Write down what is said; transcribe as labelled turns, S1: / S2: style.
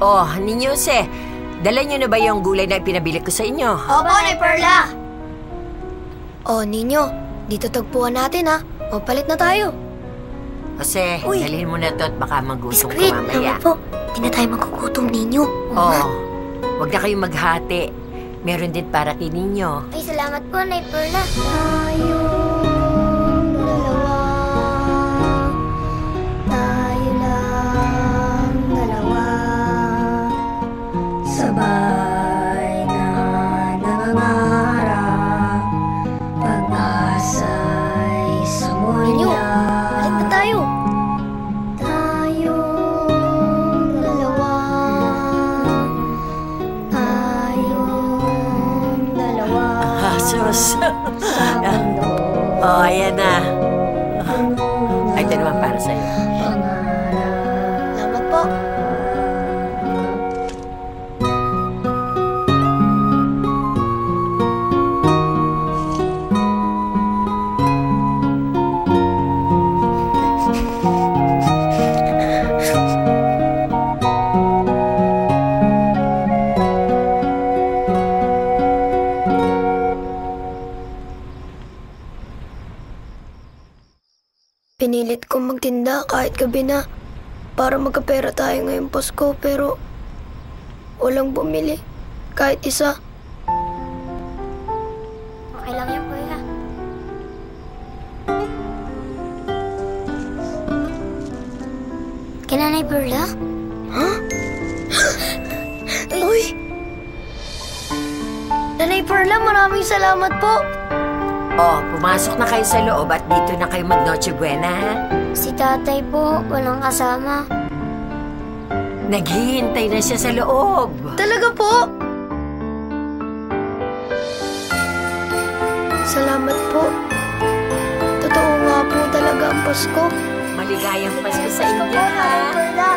S1: Oh, Ninyo Jose, dala niyo na ba yung gulay na pinabili ko sa inyo?
S2: Opo, Nay Perla.
S3: Oh, Ninyo, dito tagpuan natin ha. Mapalit na tayo.
S1: Jose,
S3: Uy.
S1: dalhin mo na to at baka magutom ka
S3: Squid,
S1: mamaya.
S3: naman po. Di na tayo magugutom, Ninyo.
S1: Oh, huwag na kayong maghati. Meron din para kay Ninyo.
S2: Ay, salamat po, Nay Perla.
S3: Tayo lang dalawa. Sabay na nangangarap. Pag-asa'y sa
S2: Ninyo, balik na tayo.
S3: Tayong dalawa. Tayong dalawa.
S1: Sus.
S3: Sa mundo.
S1: Oh, ayan na. Ay, ito naman para sa'yo.
S3: Salamat po. Pinilit kong magtinda kahit gabi na para magkapera tayo ngayong Pasko pero walang bumili kahit isa.
S2: Okay lang yan, Kuya. Kina Nay Perla?
S3: Uy! Nanay Perla, maraming salamat po.
S1: Oh, pumasok na kayo sa loob at dito na kayo mag-Noche Buena, ha?
S2: Si tatay po, walang kasama.
S1: Naghihintay na siya sa loob.
S3: Talaga po? Salamat po. Totoo nga po talaga ang Pasko.
S1: Maligayang Pasko sa inyo, ha?
S2: Perla.